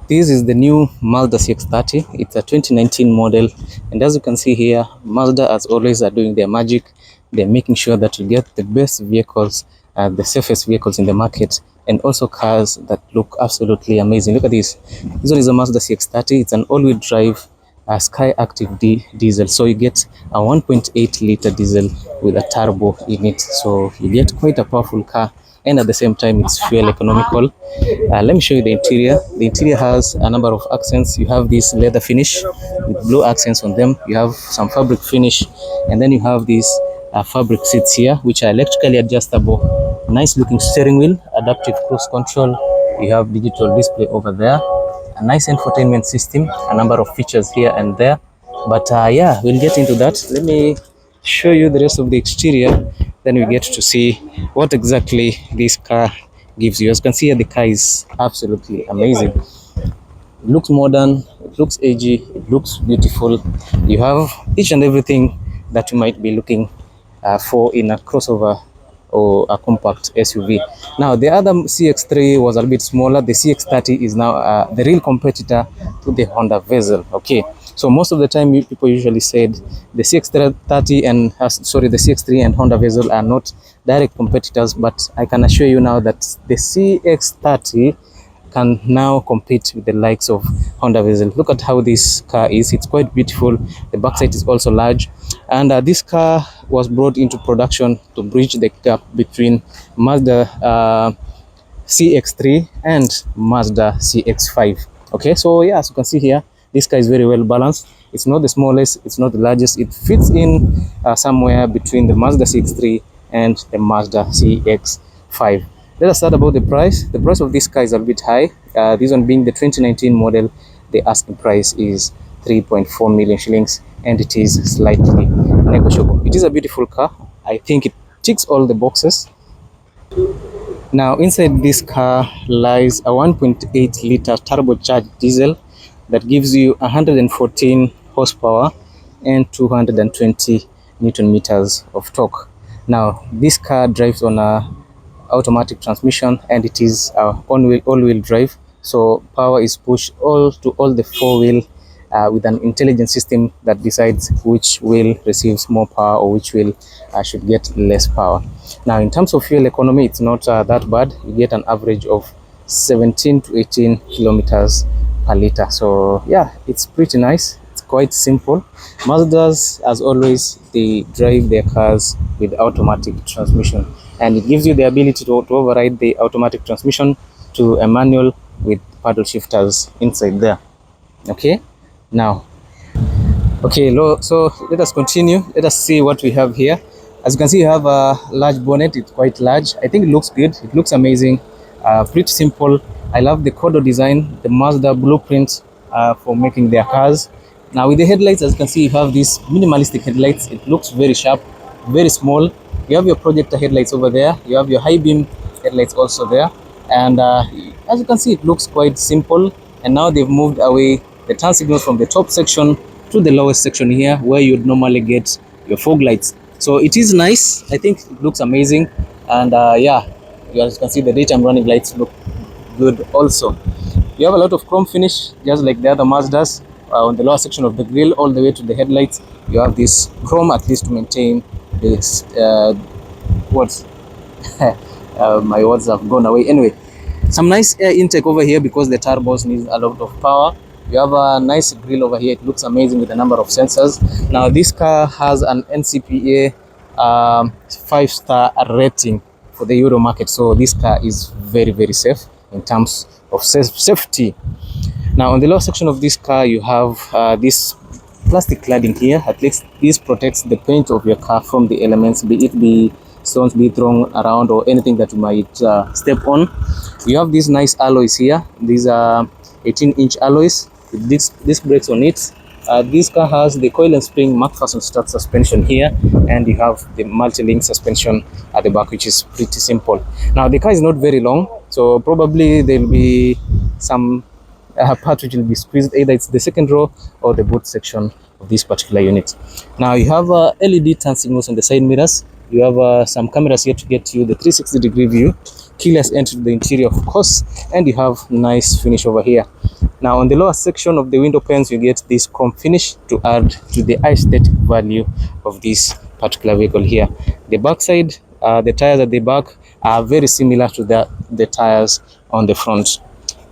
This is the new Mazda CX30. It's a 2019 model, and as you can see here, Mazda, as always, are doing their magic. They're making sure that you get the best vehicles, the safest vehicles in the market, and also cars that look absolutely amazing. Look at this. This one is a Mazda CX30. It's an all-wheel drive Sky Active diesel. So you get a 1.8 liter diesel with a turbo in it. So you get quite a powerful car, and at the same time it's fuel economical. Let me show you the interior. The interior has a number of accents. You have this leather finish with blue accents on them. You have some fabric finish, and then you have these fabric seats here, which are electrically adjustable. Nice looking steering wheel, adaptive cruise control. You have digital display over there, a nice infotainment system, a number of features here and there. But yeah, we'll get into that. Let me show you the rest of the exterior, then we get to see what exactly this car gives you. As you can see here, the car is absolutely amazing. It looks modern, it looks edgy, it looks beautiful. You have each and everything that you might be looking for in a crossover or a compact SUV. Now, the other CX3 was a bit smaller. The CX30 is now the real competitor to the Honda Vezel. Okay, so most of the time people usually said the CX30 and the CX3 and Honda Vezel are not direct competitors, but I can assure you now that the CX30 can now compete with the likes of Honda Vezel. Look at how this car is. It's quite beautiful. The backside is also large, and this car was brought into production to bridge the gap between Mazda CX3 and Mazda CX5. Okay, so yeah, as you can see here, this car is very well balanced. It's not the smallest, it's not the largest. It fits in somewhere between the Mazda CX3 and the Mazda CX5. Let us start about the price. The price of this car is a bit high. This one being the 2019 model, the asking price is 3.4 million shillings, and it is slightly negotiable. It is a beautiful car. I think it ticks all the boxes. Now, inside this car lies a 1.8 liter turbocharged diesel that gives you 114 horsepower and 220 Newton meters of torque. Now, this car drives on a automatic transmission, and it is all-wheel drive, so power is pushed to all the four-wheel with an intelligent system that decides which wheel receives more power or which wheel should get less power. Now, in terms of fuel economy, it's not that bad. You get an average of 17 to 18 kilometers per liter. So yeah, it's pretty nice. It's quite simple. Mazdas, as always, they drive their cars with automatic transmission, and it gives you the ability to override the automatic transmission to a manual with paddle shifters inside there. Okay, now, so let us continue. Let us see what we have here. As you can see, you have a large bonnet. It's quite large. I think it looks good. It looks amazing. Pretty simple. I love the Kodo design, the Mazda blueprint for making their cars. Now, with the headlights, as you can see, you have these minimalistic headlights. It looks very sharp, very small. You have your projector headlights over there. You have your high beam headlights also there. And as you can see, it looks quite simple. And now they've moved away the turn signals from the top section to the lowest section here, where you'd normally get your fog lights. So it is nice. I think it looks amazing. And yeah, as you can see, the daytime running lights look good also. You have a lot of chrome finish, just like the other Mazdas. On the lower section of the grille all the way to the headlights, you have this chrome, at least to maintain this my words have gone away. Anyway, some nice air intake over here because the turbos need a lot of power. You have a nice grille over here. It looks amazing with a number of sensors. Now, this car has an NCPA 5-star rating for the Euro market, so this car is very, very safe in terms of safety. Now, on the lower section of this car, you have this plastic cladding here. At least this protects the paint of your car from the elements, be it be stones be thrown around or anything that you might step on. You have these nice alloys here. These are 18-inch alloys with disc brakes on it. This car has the coil and spring McPherson strut suspension here, and you have the multi-link suspension at the back, which is pretty simple. Now, the car is not very long, so probably there will be some part which will be squeezed. Either it's the second row or the boot section of this particular unit. Now, you have LED turn signals on the side mirrors. You have some cameras here to get you the 360-degree view, keyless entry to the interior, of course, and you have nice finish over here. Now on the lower section of the window panes, you get this chrome finish to add to the aesthetic value of this particular vehicle here. The back side, the tires at the back are very similar to the tires on the front.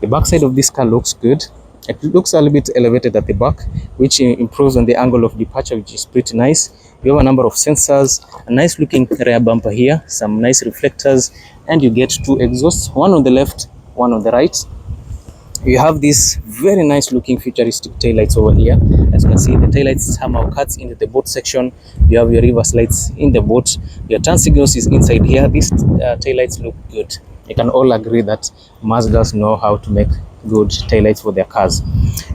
The back side of this car looks good. It looks a little bit elevated at the back, which improves on the angle of departure, which is pretty nice. You have a number of sensors, a nice looking rear bumper here, some nice reflectors, and you get two exhausts, one on the left, one on the right. You have these very nice looking futuristic taillights over here. As you can see, the taillights somehow cuts into the boot section. You have your reverse lights in the boot. Your turn signals is inside here. These taillights look good. You can all agree that Mazdas know how to make good taillights for their cars.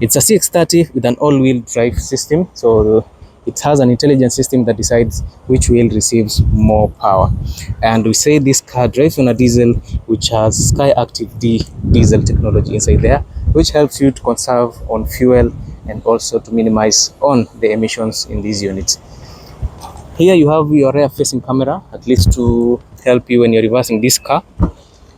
It's a CX30 with an all-wheel drive system, so it has an intelligent system that decides which wheel receives more power. And we say this car drives on a diesel which has Sky Active D diesel technology inside there, which helps you to conserve on fuel and also to minimize on the emissions in these units. Here you have your rear facing camera, at least to help you when you're reversing this car.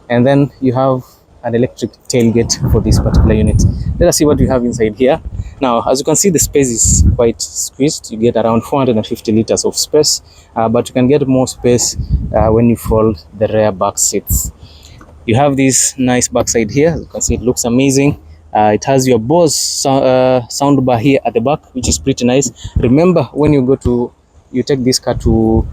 And then you have an electric tailgate for this particular unit. Let us see what we have inside here. Now, as you can see, the space is quite squeezed. You get around 450 liters of space, but you can get more space when you fold the rear back seats. You have this nice backside here. As you can see, it looks amazing. It has your Bose sound bar here at the back, which is pretty nice. Remember, when you take this car to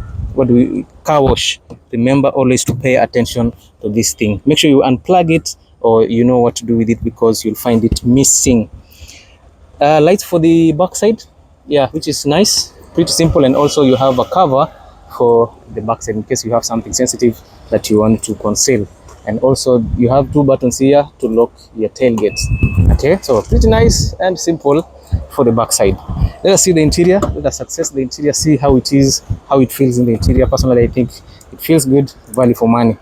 car wash, remember always to pay attention to this thing. Make sure you unplug it, or you know what to do with it, because you'll find it missing. Lights for the backside, yeah, which is nice, pretty simple. And also you have a cover for the backside in case you have something sensitive that you want to conceal. And also you have two buttons here to lock your tailgates. Okay, so pretty nice and simple for the backside. Let us see the interior. Let us access the interior, see how it is, how it feels in the interior. Personally, I think it feels good, value for money.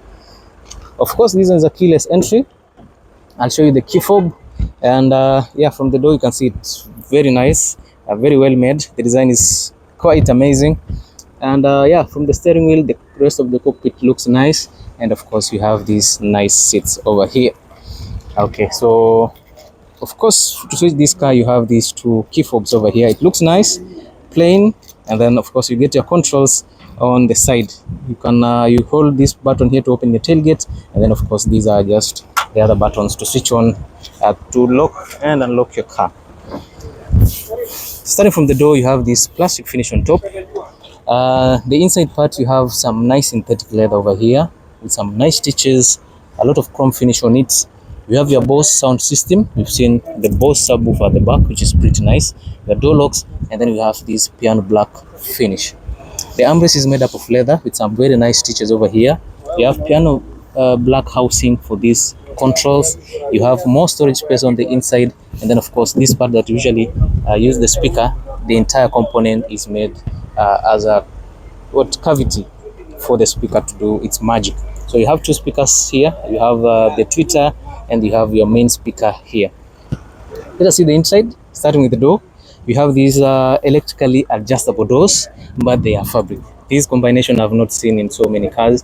Of course, this one is a keyless entry. I'll show you the key fob. And yeah, from the door you can see it's very nice, very well made. The design is quite amazing. And yeah, from the steering wheel, the rest of the cockpit looks nice. And of course you have these nice seats over here. Okay, so of course, to switch this car, you have these two key fobs over here. It looks nice, plain, and then of course you get your controls on the side. You can you hold this button here to open your tailgate, and then of course these are just the other buttons to switch on to lock and unlock your car. Starting from the door, you have this plastic finish on top. The inside part, you have some nice synthetic leather over here with some nice stitches, a lot of chrome finish on it. You have your Bose sound system. We've seen the Bose subwoofer at the back, which is pretty nice. Your door locks, and then you have this piano black finish. The armrest is made up of leather with some very nice stitches over here. You have piano black housing for these controls. You have more storage space on the inside, and then of course this part that usually use the speaker, the entire component is made as a cavity for the speaker to do its magic. So you have two speakers here. You have the tweeter, and you have your main speaker here. Let us see the inside. Starting with the door, you have these electrically adjustable doors, but they are fabric. This combination I've not seen in so many cars.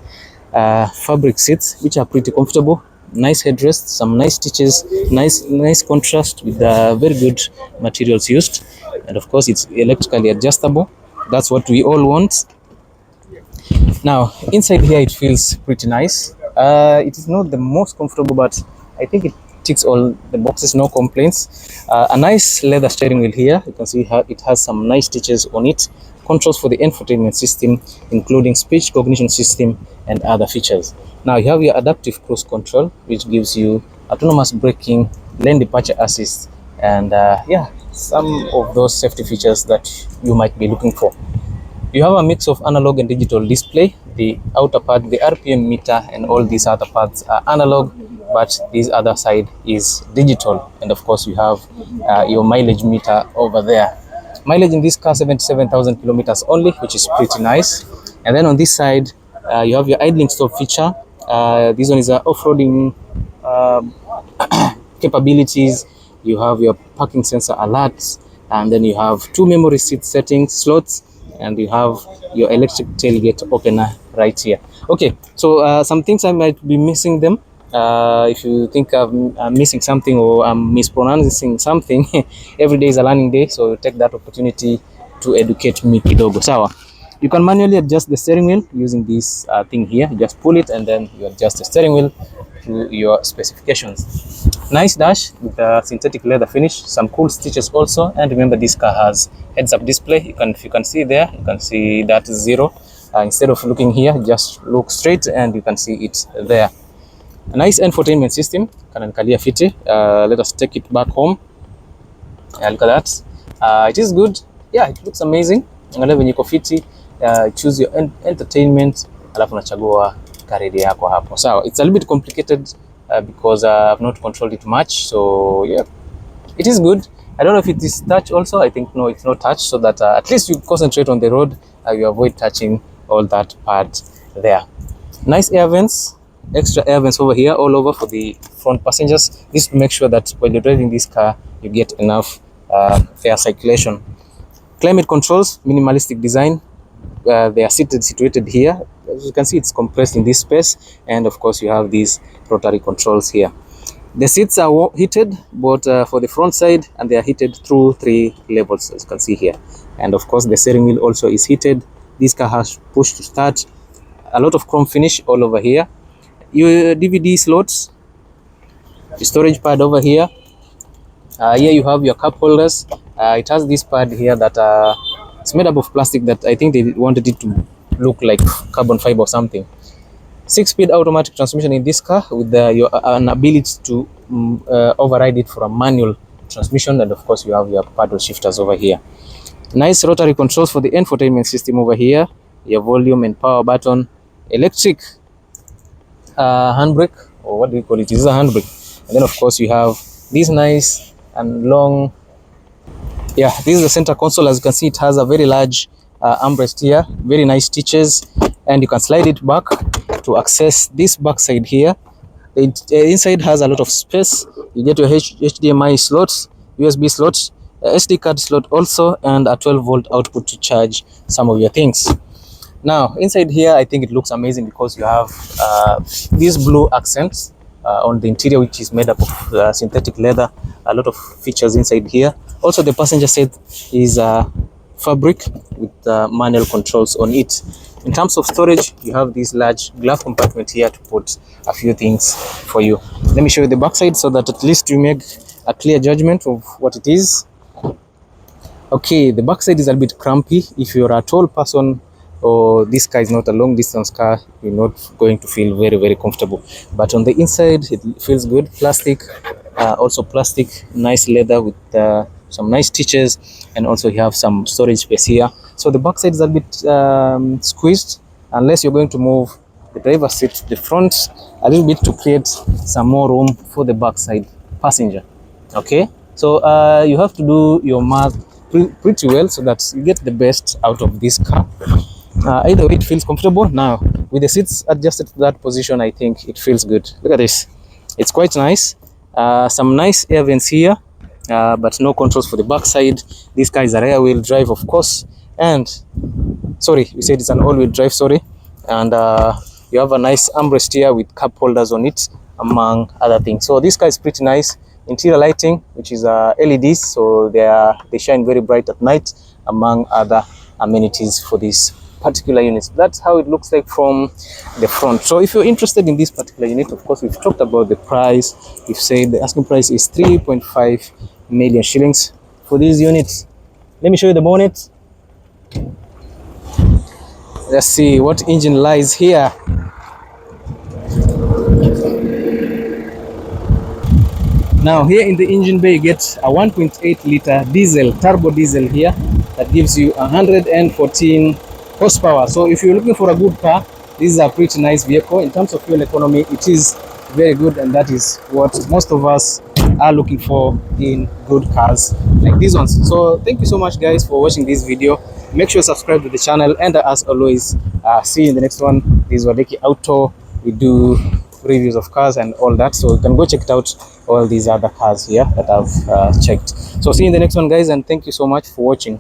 Fabric seats, which are pretty comfortable. Nice headrest, some nice stitches, nice contrast with the very good materials used. And of course it's electrically adjustable. That's what we all want. Now inside here it feels pretty nice. It is not the most comfortable, but I think it ticks all the boxes, no complaints. A nice leather steering wheel here. You can see how it has some nice stitches on it. Controls for the infotainment system, including speech recognition system and other features. Now you have your adaptive cruise control, which gives you autonomous braking, lane departure assist, and yeah, some of those safety features that you might be looking for. You have a mix of analog and digital display. The outer part, the RPM meter, and all these other parts are analog, but this other side is digital. And of course you have your mileage meter over there. Mileage in this car, 77,000 kilometers only, which is pretty nice. And then on this side, you have your idling stop feature. This one is off-roading capabilities. You have your parking sensor alerts, and then you have two memory seat setting slots, and you have your electric tailgate opener right here. Okay, so some things I might be missing them. If you think I'm missing something or I'm mispronouncing something, every day is a learning day, so take that opportunity to educate me kidogo. Sawa. You can manually adjust the steering wheel using this thing here. You just pull it and then you adjust the steering wheel to your specifications. Nice dash with a synthetic leather finish, some cool stitches also, and remember this car has heads-up display. If you can see there, you can see that 0. Instead of looking here, just look straight and you can see it there. A nice infotainment system, kananikalia fiti. Let us take it back home. Look at that. It is good. Yeah, it looks amazing. Angalia venye iko fiti. Choose your entertainment, alafu nachagua karedi yako hapo. So it's a little bit complicated because I've not controlled it much. So yeah, it is good. I don't know if it is touch also. I think no, it's not touch, so that at least you concentrate on the road. You avoid touching all that part there. Nice air vents, extra air vents over here, all over for the front passengers. This to make sure that when you're driving this car, you get enough air circulation. Climate controls, minimalistic design. They are situated here. As you can see, it's compressed in this space, and of course you have these rotary controls here. The seats are heated, but for the front side, and they are heated through 3 levels, as you can see here. And of course the steering wheel also is heated. This car has push to start. A lot of chrome finish all over here. Your DVD slots, the storage pad over here. Here you have your cup holders. It has this pad here that it's made up of plastic that I think they wanted it to look like carbon fiber or something. 6-speed automatic transmission in this car with an ability to override it for a manual transmission, and of course you have your paddle shifters over here. Nice rotary controls for the infotainment system over here. Your volume and power button, electric handbrake, or what do you call it? This is a handbrake. And then of course you have this nice and long, yeah, this is the center console. As you can see, it has a very large armrest here, very nice stitches, and you can slide it back to access this back side here. The inside has a lot of space. You get your HDMI slots, USB slots, SD card slot also, and a 12-volt output to charge some of your things. Now inside here, I think it looks amazing because you have these blue accents on the interior, which is made up of synthetic leather. A lot of features inside here. Also the passenger seat is fabric with manual controls on it. In terms of storage, you have this large glove compartment here to put a few things for you. Let me show you the backside so that at least you make a clear judgment of what it is. Okay, the backside is a bit crampy. If you're a tall person or this car is not a long distance car, you're not going to feel very, very comfortable. But on the inside, it feels good. Plastic, also plastic, nice leather with some nice stitches, and also you have some storage space here. So the backside is a bit squeezed, unless you're going to move the driver's seat to the front a little bit to create some more room for the backside passenger. Okay, so you have to do your math pretty well so that you get the best out of this car. Either way, it feels comfortable. Now with the seats adjusted to that position, I think it feels good. Look at this, it's quite nice. Some nice air vents here, but no controls for the backside. This car is a rear wheel drive, of course, and sorry, we said it's an all-wheel drive, sorry. And you have a nice armrest here with cup holders on it, among other things. So this car is pretty nice. Interior lighting, which is LEDs, so they shine very bright at night, among other amenities for this particular unit. That's how it looks like from the front. So if you're interested in this particular unit, of course we've talked about the price. We've said the asking price is 3.5 million shillings for these units. Let me show you the bonnet. Let's see what engine lies here. Now here in the engine bay, you get a 1.8 liter diesel, turbo diesel here, that gives you 114 horsepower. So if you're looking for a good car, this is a pretty nice vehicle. In terms of fuel economy, it is very good, and that is what most of us are looking for in good cars like these ones. So thank you so much guys for watching this video. Make sure you subscribe to the channel, and as always, see you in the next one. This is Wadeki Auto. We do reviews of cars and all that, so you can go check it out, all these other cars here that I've checked. So see you in the next one guys, and thank you so much for watching.